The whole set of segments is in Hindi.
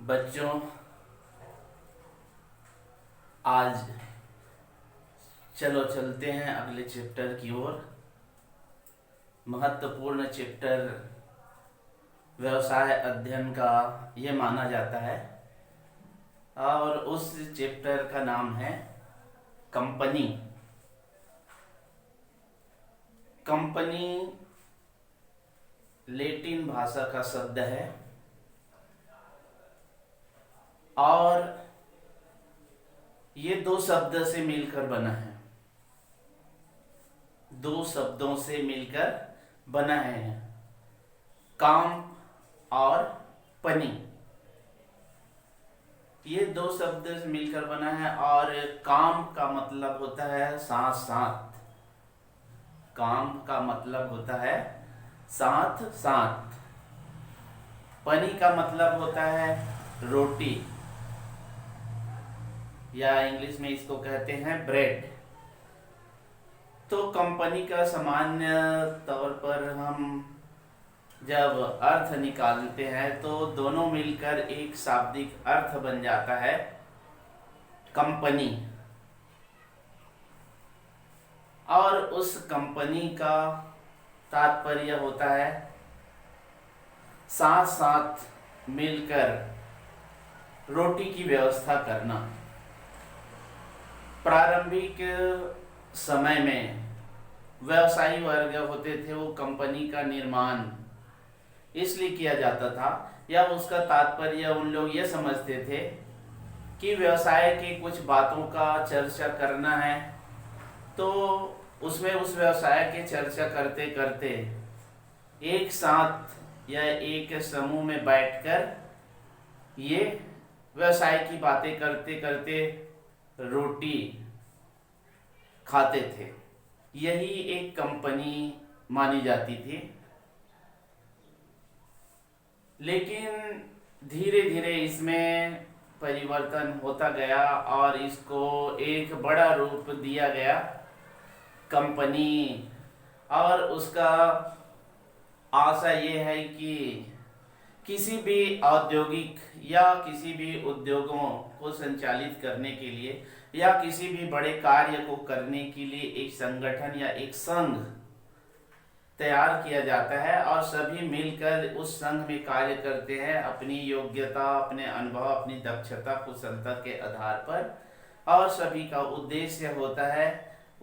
बच्चों, आज चलो चलते हैं अगले चैप्टर की ओर। महत्वपूर्ण चैप्टर व्यवसाय अध्ययन का ये माना जाता है और उस चैप्टर का नाम है कंपनी। कंपनी लैटिन भाषा का शब्द है और ये दो शब्द से मिलकर बना है। दो शब्दों से मिलकर बना है, काम और पनी। ये दो शब्द से मिलकर बना है और काम का मतलब होता है साथ साथ। काम का मतलब होता है साथ साथ। पनी का मतलब होता है रोटी, या इंग्लिश में इसको कहते हैं ब्रेड। तो कंपनी का सामान्य तौर पर हम जब अर्थ निकालते हैं तो दोनों मिलकर एक शाब्दिक अर्थ बन जाता है कंपनी। और उस कंपनी का तात्पर्य होता है साथ साथ मिलकर रोटी की व्यवस्था करना। प्रारंभिक समय में व्यवसायी वर्ग होते थे, वो कंपनी का निर्माण इसलिए किया जाता था या उसका तात्पर्य उन लोग ये समझते थे कि व्यवसाय की कुछ बातों का चर्चा करना है, तो उसमें उस व्यवसाय की चर्चा करते करते एक साथ या एक समूह में बैठकर ये व्यवसाय की बातें करते करते रोटी खाते थे। यही एक कंपनी मानी जाती थी। लेकिन धीरे धीरे इसमें परिवर्तन होता गया और इसको एक बड़ा रूप दिया गया कंपनी। और उसका आशा ये है कि किसी भी औद्योगिक या किसी भी उद्योगों को संचालित करने के लिए या किसी भी बड़े कार्य को करने के लिए एक संगठन या एक संघ तैयार किया जाता है और सभी मिलकर उस संघ में कार्य करते हैं अपनी योग्यता, अपने अनुभव, अपनी दक्षता, कुशलता के आधार पर। और सभी का उद्देश्य होता है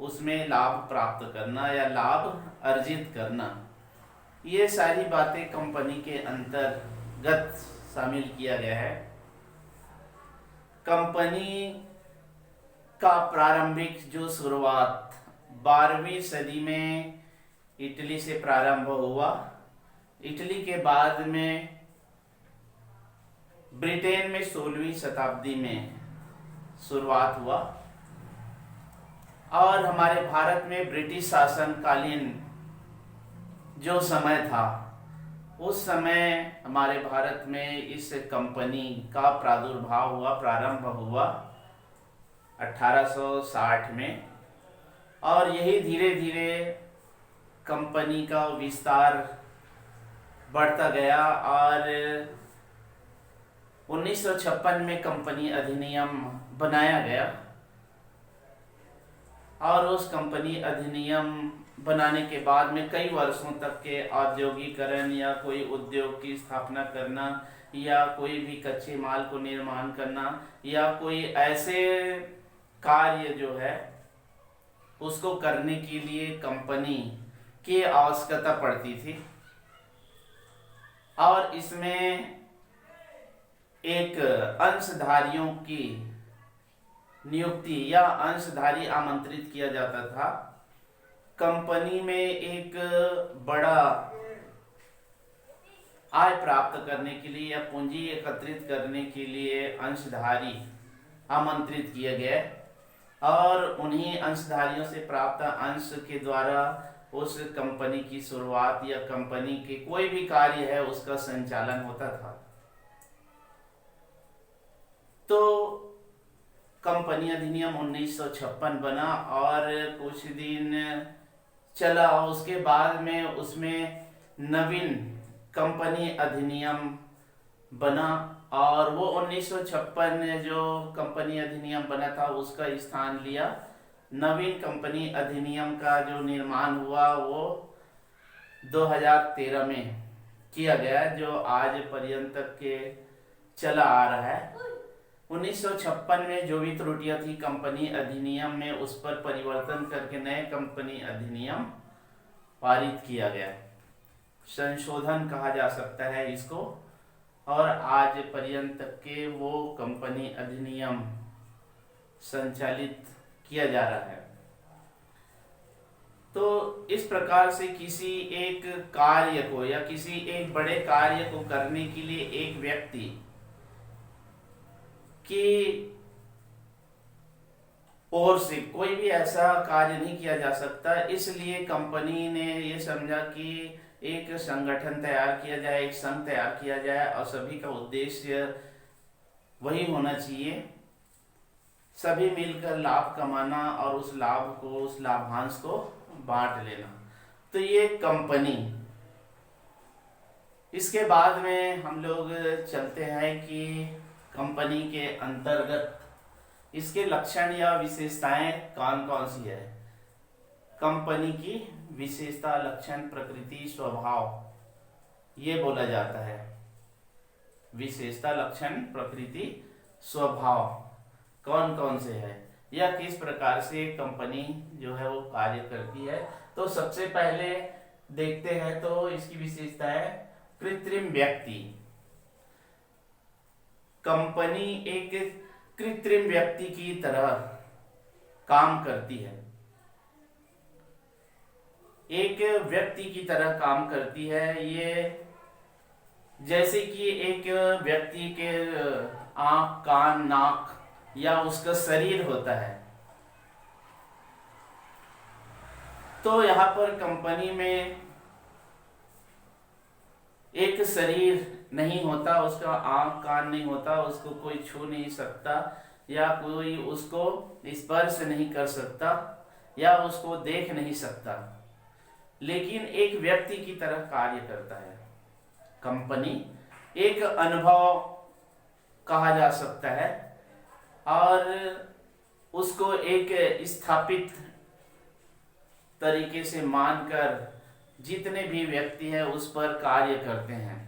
उसमें लाभ प्राप्त करना या लाभ अर्जित करना। ये सारी बातें कंपनी के अंतर्गत शामिल किया गया है। कंपनी का प्रारंभिक जो शुरुआत 12वीं सदी में इटली से प्रारंभ हुआ। इटली के बाद में ब्रिटेन में 16वीं शताब्दी में शुरुआत हुआ और हमारे भारत में ब्रिटिश शासनकालीन जो समय था उस समय हमारे भारत में इस कंपनी का प्रादुर्भाव हुआ, प्रारंभ हुआ 1860 में। और यही धीरे धीरे कंपनी का विस्तार बढ़ता गया और 1956 में कंपनी अधिनियम बनाया गया। और उस कंपनी अधिनियम बनाने के बाद में कई वर्षों तक के औद्योगिकरण या कोई उद्योग की स्थापना करना या कोई भी कच्चे माल को निर्माण करना या कोई ऐसे कार्य जो है उसको करने के लिए कंपनी की आवश्यकता पड़ती थी। और इसमें एक अंशधारियों की नियुक्ति या अंशधारी आमंत्रित किया जाता था। कंपनी में एक बड़ा आय प्राप्त करने के लिए या पूंजी एकत्रित करने के लिए अंशधारी आमंत्रित किए गए और उन्हीं अंशधारियों से प्राप्त अंश के द्वारा उस कंपनी की शुरुआत या कंपनी के कोई भी कार्य है उसका संचालन होता था। तो कंपनी अधिनियम 1956 बना और कुछ दिन चला। उसके बाद में उसमें नवीन कंपनी अधिनियम बना और वो 1956 में जो कंपनी अधिनियम बना था उसका स्थान लिया। नवीन कंपनी अधिनियम का जो निर्माण हुआ वो 2013 में किया गया, जो आज पर्यंत के चला आ रहा है। 1956 में जो भी त्रुटियां थी कंपनी अधिनियम में, उस पर परिवर्तन करके नए कंपनी अधिनियम पारित किया गया। संशोधन कहा जा सकता है इसको, और आज पर्यंत के वो कंपनी अधिनियम संचालित किया जा रहा है। तो इस प्रकार से किसी एक कार्य को या किसी एक बड़े कार्य को करने के लिए एक व्यक्ति की ओर से कोई भी ऐसा कार्य नहीं किया जा सकता। इसलिए कंपनी ने ये समझा कि एक संगठन तैयार किया जाए, एक संघ तैयार किया जाए, और सभी का उद्देश्य वही होना चाहिए, सभी मिलकर लाभ कमाना और उस लाभ को, उस लाभांश को बांट लेना। तो ये कंपनी। इसके बाद में हम लोग चलते हैं कि कंपनी के अंतर्गत इसके लक्षण या विशेषताएं कौन कौन सी है। कंपनी की विशेषता, लक्षण, प्रकृति, स्वभाव, ये बोला जाता है। विशेषता, लक्षण, प्रकृति, स्वभाव कौन कौन से है या किस प्रकार से कंपनी जो है वो कार्य करती है। तो सबसे पहले देखते हैं तो इसकी विशेषता है कृत्रिम व्यक्ति। कंपनी एक कृत्रिम व्यक्ति की तरह काम करती है, एक व्यक्ति की तरह काम करती है। ये जैसे कि एक व्यक्ति के आंख, कान, नाक या उसका शरीर होता है, तो यहाँ पर कंपनी में एक शरीर नहीं होता, उसका आंख, कान नहीं होता, उसको कोई छू नहीं सकता या कोई उसको स्पर्श नहीं कर सकता या उसको देख नहीं सकता, लेकिन एक व्यक्ति की तरह कार्य करता है। कंपनी एक अनुभव कहा जा सकता है और उसको एक स्थापित तरीके से मानकर जितने भी व्यक्ति हैं उस पर कार्य करते हैं।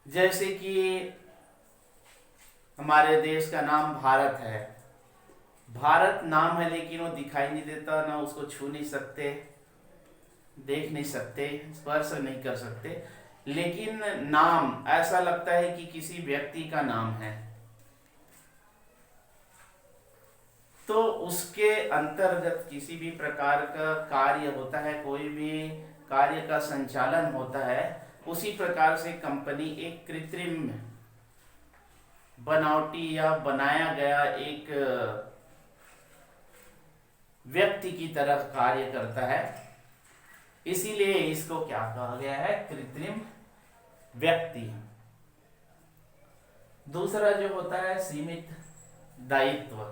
जैसे कि हमारे देश का नाम भारत है। भारत नाम है लेकिन वो दिखाई नहीं देता, ना उसको छू नहीं सकते, देख नहीं सकते, स्पर्श नहीं कर सकते, लेकिन नाम ऐसा लगता है कि किसी व्यक्ति का नाम है। तो उसके अंतर्गत किसी भी प्रकार का कार्य होता है, कोई भी कार्य का संचालन होता है, उसी प्रकार से कंपनी एक कृत्रिम, बनावटी या बनाया गया एक व्यक्ति की तरह कार्य करता है। इसीलिए इसको क्या कहा गया है, कृत्रिम व्यक्ति। दूसरा जो होता है सीमित दायित्व।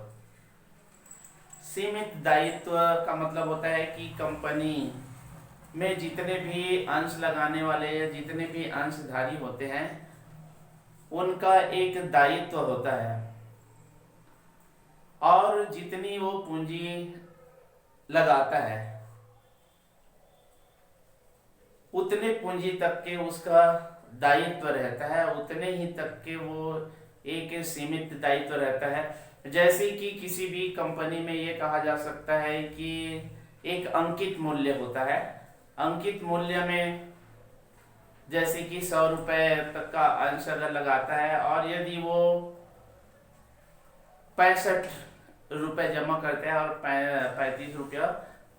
सीमित दायित्व का मतलब होता है कि कंपनी में जितने भी अंश लगाने वाले या जितने भी अंशधारी होते हैं उनका एक दायित्व होता है, और जितनी वो पूंजी लगाता है उतने पूंजी तक के उसका दायित्व रहता है, उतने ही तक के वो एक सीमित दायित्व रहता है। जैसे कि किसी भी कंपनी में ये कहा जा सकता है कि एक अंकित मूल्य होता है। अंकित मूल्य में जैसे कि 100 रुपए तक का अंश अगर लगाता है और यदि वो 65 रुपए जमा करते हैं और 35 रुपया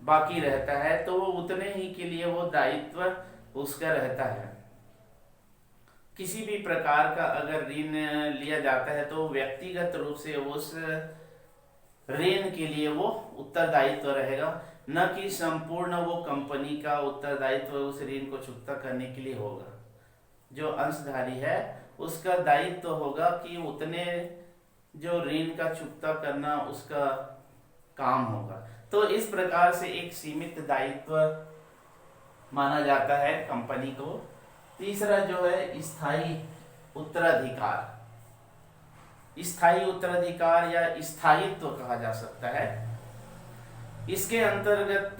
बाकी रहता है, तो वो उतने ही के लिए वो दायित्व उसका रहता है। किसी भी प्रकार का अगर ऋण लिया जाता है तो व्यक्तिगत रूप से उस ऋण के लिए वो उत्तरदायित्व रहेगा, न कि संपूर्ण वो कंपनी का उत्तरदायित्व उस ऋण को चुकता करने के लिए होगा। जो अंशधारी है उसका दायित्व होगा कि उतने जो ऋण का चुकता करना उसका काम होगा। तो इस प्रकार से एक सीमित दायित्व माना जाता है कंपनी को। तीसरा जो है स्थायी उत्तराधिकार। स्थायी उत्तराधिकार या स्थायित्व कहा जा सकता है। इसके अंतर्गत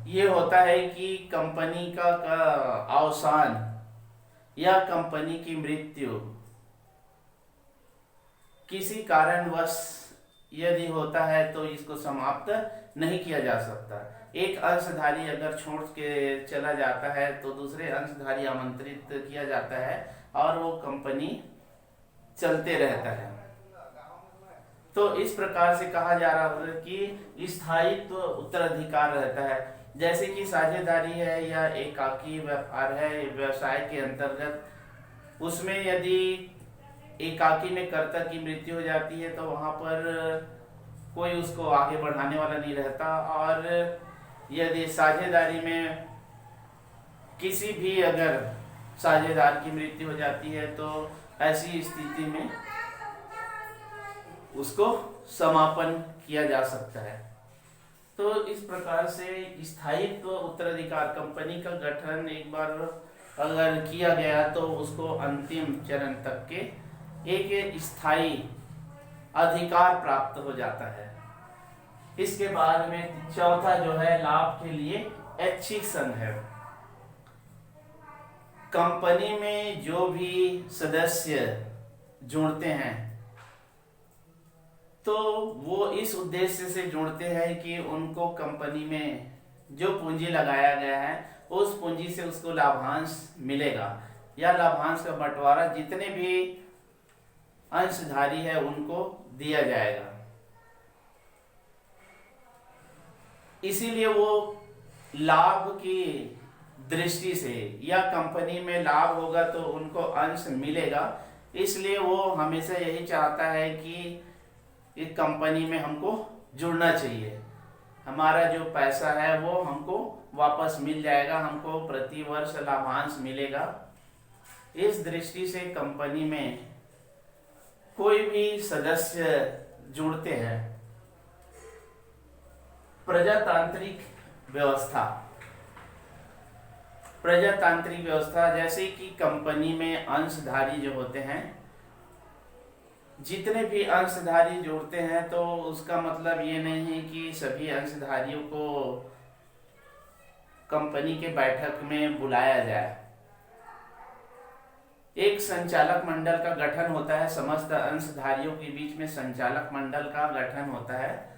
ये होता है कि कंपनी का अवसान या कंपनी की मृत्यु किसी कारणवश यदि होता है तो इसको समाप्त नहीं किया जा सकता। एक अंशधारी अगर छोड़ के चला जाता है तो दूसरे अंशधारी आमंत्रित किया जाता है और वो कंपनी चलते रहता है। तो इस प्रकार से कहा जा रहा है कि स्थायित्व उत्तराधिकार रहता है। जैसे कि साझेदारी है या एकाकी व्यापार है, व्यवसाय के अंतर्गत उसमें यदि एकाकी में कर्ता की मृत्यु हो जाती है तो वहां पर कोई उसको आगे बढ़ाने वाला नहीं रहता, और यदि साझेदारी में किसी भी अगर साझेदार की मृत्यु हो जाती है तो ऐसी स्थिति में उसको समापन किया जा सकता है। तो इस प्रकार से स्थायित्व उत्तराधिकार, कंपनी का गठन एक बार अगर किया गया तो उसको अंतिम चरण तक के एक स्थायी अधिकार प्राप्त हो जाता है। इसके बाद में चौथा जो है लाभ के लिए ऐच्छिक संघ है। कंपनी में जो भी सदस्य जुड़ते हैं तो वो इस उद्देश्य से जुड़ते हैं कि उनको कंपनी में जो पूंजी लगाया गया है उस पूंजी से उसको लाभांश मिलेगा, या लाभांश का बंटवारा जितने भी अंशधारी है उनको दिया जाएगा। इसीलिए वो लाभ की दृष्टि से या कंपनी में लाभ होगा तो उनको अंश मिलेगा, इसलिए वो हमेशा यही चाहता है कि इस कंपनी में हमको जुड़ना चाहिए, हमारा जो पैसा है वो हमको वापस मिल जाएगा, हमको प्रति वर्ष लाभांश मिलेगा। इस दृष्टि से कंपनी में कोई भी सदस्य जुड़ते हैं। प्रजातांत्रिक व्यवस्था, प्रजातांत्रिक व्यवस्था जैसे कि कंपनी में अंशधारी जो होते हैं, जितने भी अंशधारी जुड़ते हैं तो उसका मतलब ये नहीं है कि सभी अंशधारियों को कंपनी के बैठक में बुलाया जाए। एक संचालक मंडल का गठन होता है, समस्त अंशधारियों के बीच में संचालक मंडल का गठन होता है,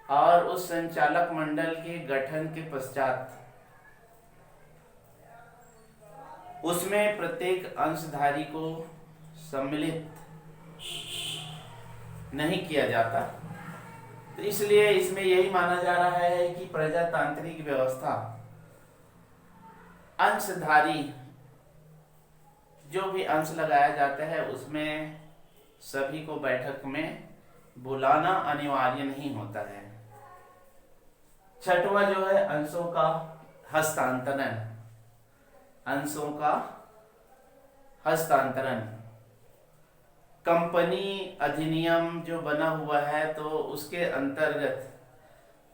और उस संचालक मंडल के गठन के पश्चात उसमें प्रत्येक अंशधारी को सम्मिलित नहीं किया जाता। तो इसलिए इसमें यही माना जा रहा है कि प्रजातांत्रिक व्यवस्था अंशधारी जो भी अंश लगाया जाता है उसमें सभी को बैठक में बुलाना अनिवार्य नहीं होता है। छठवां जो है अंशों का हस्तांतरण। अंशों का हस्तांतरण, कंपनी अधिनियम जो बना हुआ है तो उसके अंतर्गत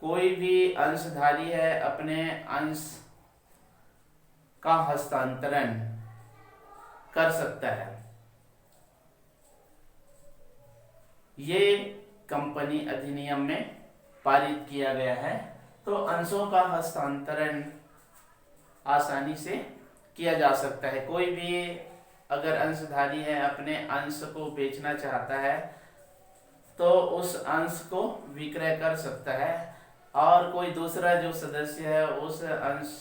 कोई भी अंशधारी है अपने अंश का हस्तांतरण कर सकता है। ये कंपनी अधिनियम में पारित किया गया है। तो अंशों का हस्तांतरण आसानी से किया जा सकता है। कोई भी अगर अंशधारी है अपने अंश को बेचना चाहता है तो उस अंश को विक्रय कर सकता है, और कोई दूसरा जो सदस्य है उस अंश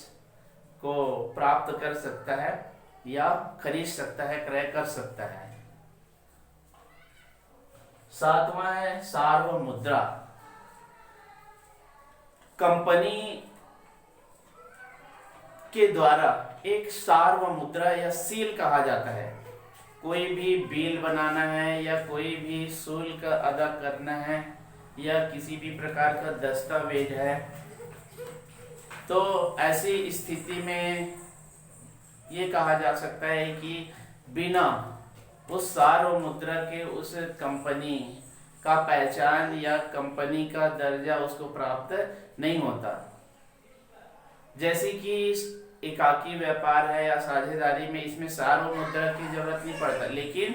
को प्राप्त कर सकता है या खरीद सकता है, क्रय कर सकता है। सातवां है सार्वमुद्रा। कंपनी के द्वारा एक सार्वमुद्रा या सील कहा जाता है। कोई भी बिल बनाना है या कोई भी शुल्क अदा करना है या किसी भी प्रकार का दस्तावेज है, तो ऐसी स्थिति में ये कहा जा सकता है कि बिना उस सार्वमुद्रा के उस कंपनी का पहचान या कंपनी का दर्जा उसको प्राप्त नहीं होता। जैसे कि एकाकी व्यापार है या साझेदारी में इसमें सार्वमुद्रा की जरूरत नहीं पड़ता, लेकिन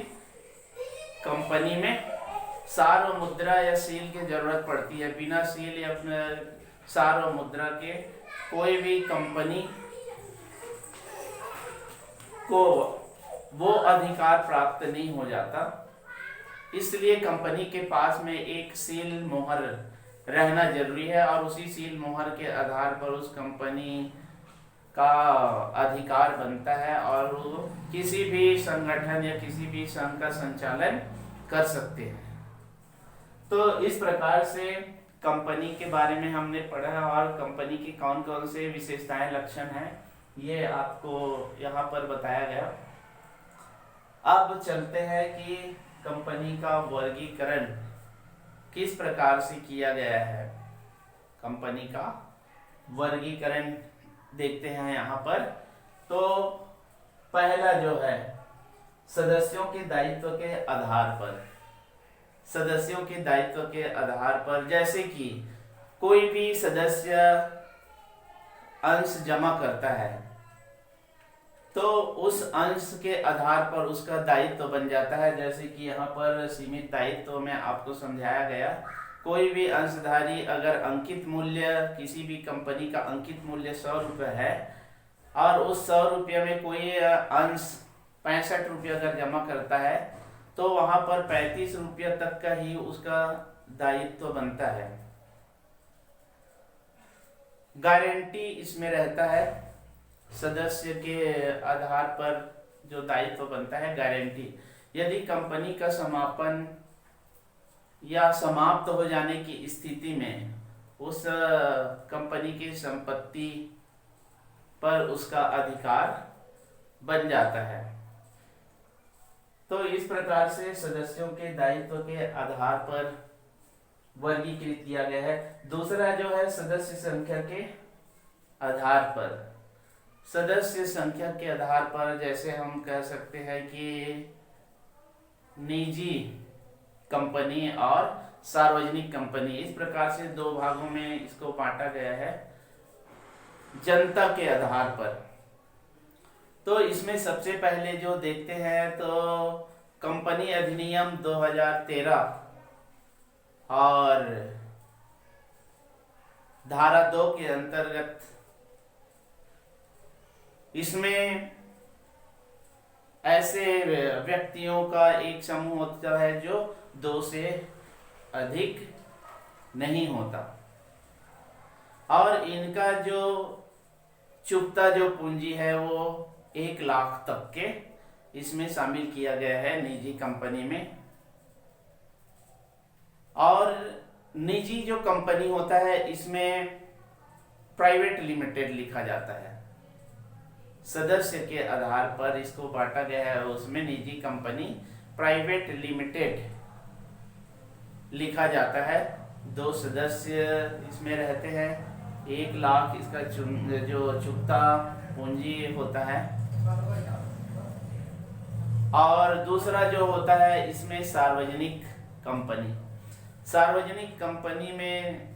कंपनी में सार्वमुद्रा या सील की जरूरत पड़ती है। बिना सील या अपने सार्वमुद्रा के कोई भी कंपनी को वो अधिकार प्राप्त नहीं हो जाता। इसलिए कंपनी के पास में एक सील मोहर रहना जरूरी है और उसी सील मोहर के आधार पर उस कंपनी का अधिकार बनता है और वो किसी भी संगठन या किसी भी संघ का संचालन कर सकते हैं। तो इस प्रकार से कंपनी के बारे में हमने पढ़ा और कंपनी की कौन कौन से विशेषताएं लक्षण हैं ये आपको यहाँ पर बताया गया। अब चलते हैं कि कंपनी का वर्गीकरण किस प्रकार से किया गया है। कंपनी का वर्गीकरण देखते हैं यहाँ पर। तो पहला जो है सदस्यों के दायित्व के आधार पर, सदस्यों के दायित्व के आधार पर, जैसे कि कोई भी सदस्य अंश जमा करता है तो उस अंश के आधार पर उसका दायित्व बन जाता है। जैसे कि यहाँ पर सीमित दायित्व में आपको समझाया गया, कोई भी अंशधारी अगर अंकित मूल्य, किसी भी कंपनी का अंकित मूल्य 100 रुपये है और उस 100 रुपये में कोई अंश 65 रुपये अगर जमा करता है तो वहां पर 35 रुपये तक का ही उसका दायित्व बनता है। गारंटी इसमें रहता है, सदस्य के आधार पर जो दायित्व बनता है गारंटी। यदि कंपनी का समापन या समाप्त हो जाने की स्थिति में उस कंपनी की संपत्ति पर उसका अधिकार बन जाता है। तो इस प्रकार से सदस्यों के दायित्व के आधार पर वर्गीकृत किया गया है। दूसरा जो है सदस्य संख्या के आधार पर, सदस्य संख्या के आधार पर जैसे हम कह सकते हैं कि निजी कंपनी और सार्वजनिक कंपनी, इस प्रकार से दो भागों में इसको बांटा गया है जनता के आधार पर। तो इसमें सबसे पहले जो देखते हैं तो कंपनी अधिनियम 2013 और धारा 2 के अंतर्गत इसमें ऐसे व्यक्तियों का एक समूह होता है जो 2 से अधिक नहीं होता और इनका जो चुकता जो पूंजी है वो 1 लाख तक के इसमें शामिल किया गया है निजी कंपनी में। और निजी जो कंपनी होता है इसमें प्राइवेट लिमिटेड लिखा जाता है। सदस्य के आधार पर इसको बांटा गया है, उसमें निजी कंपनी प्राइवेट लिमिटेड लिखा जाता है। 2 सदस्य इसमें रहते हैं, 1 लाख इसका जो चुकता पूंजी होता है। और दूसरा जो होता है इसमें सार्वजनिक कंपनी, सार्वजनिक कंपनी में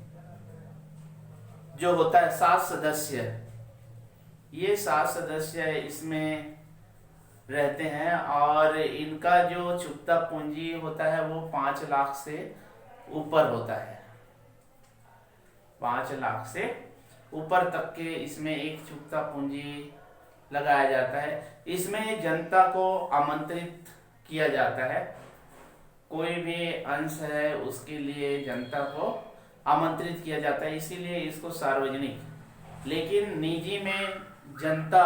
जो होता है 7 सदस्य, ये 7 सदस्य इसमें रहते हैं और इनका जो चुकता पूंजी होता है वो 5 लाख से ऊपर होता है। 5 लाख से ऊपर तक के इसमें एक चुकता पूंजी लगाया जाता है। इसमें जनता को आमंत्रित किया जाता है, कोई भी अंश है उसके लिए जनता को आमंत्रित किया जाता है, इसीलिए इसको सार्वजनिक। लेकिन निजी में जनता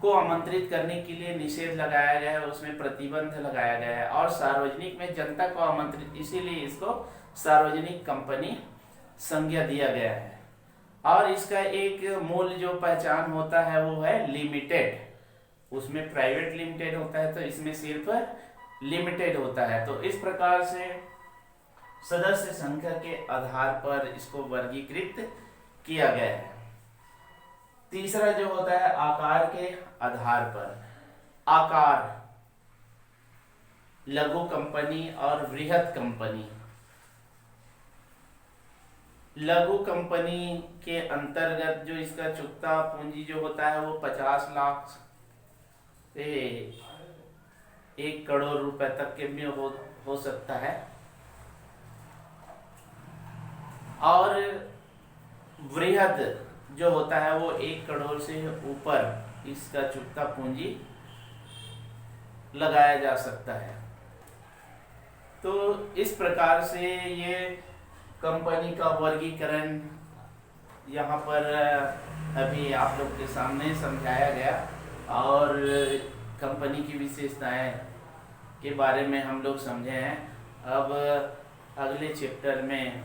को आमंत्रित करने के लिए निषेध लगाया गया है, उसमें प्रतिबंध लगाया गया है। और सार्वजनिक में जनता को आमंत्रित, इसीलिए इसको सार्वजनिक कंपनी संज्ञा दिया गया है। और इसका एक मूल जो पहचान होता है वो है लिमिटेड। उसमें प्राइवेट लिमिटेड होता है तो इसमें सिर्फ लिमिटेड होता है। तो इस प्रकार से सदस्य संख्या के आधार पर इसको वर्गीकृत किया गया है। तीसरा जो होता है आकार के आधार पर। आकार, लघु कंपनी और बृहत कंपनी। लघु कंपनी के अंतर्गत जो इसका चुकता पूंजी जो होता है वो 50 लाख से 1 करोड़ रुपए तक के में हो सकता है। और वृहद जो होता है वो 1 करोड़ से ऊपर इसका चुकता पूंजी लगाया जा सकता है। तो इस प्रकार से ये कंपनी का वर्गीकरण यहाँ पर अभी आप लोग के सामने समझाया गया और कंपनी की विशेषताएं के बारे में हम लोग समझे हैं। अब अगले चैप्टर में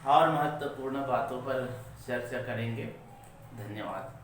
और महत्वपूर्ण बातों पर चर्चा करेंगे। धन्यवाद।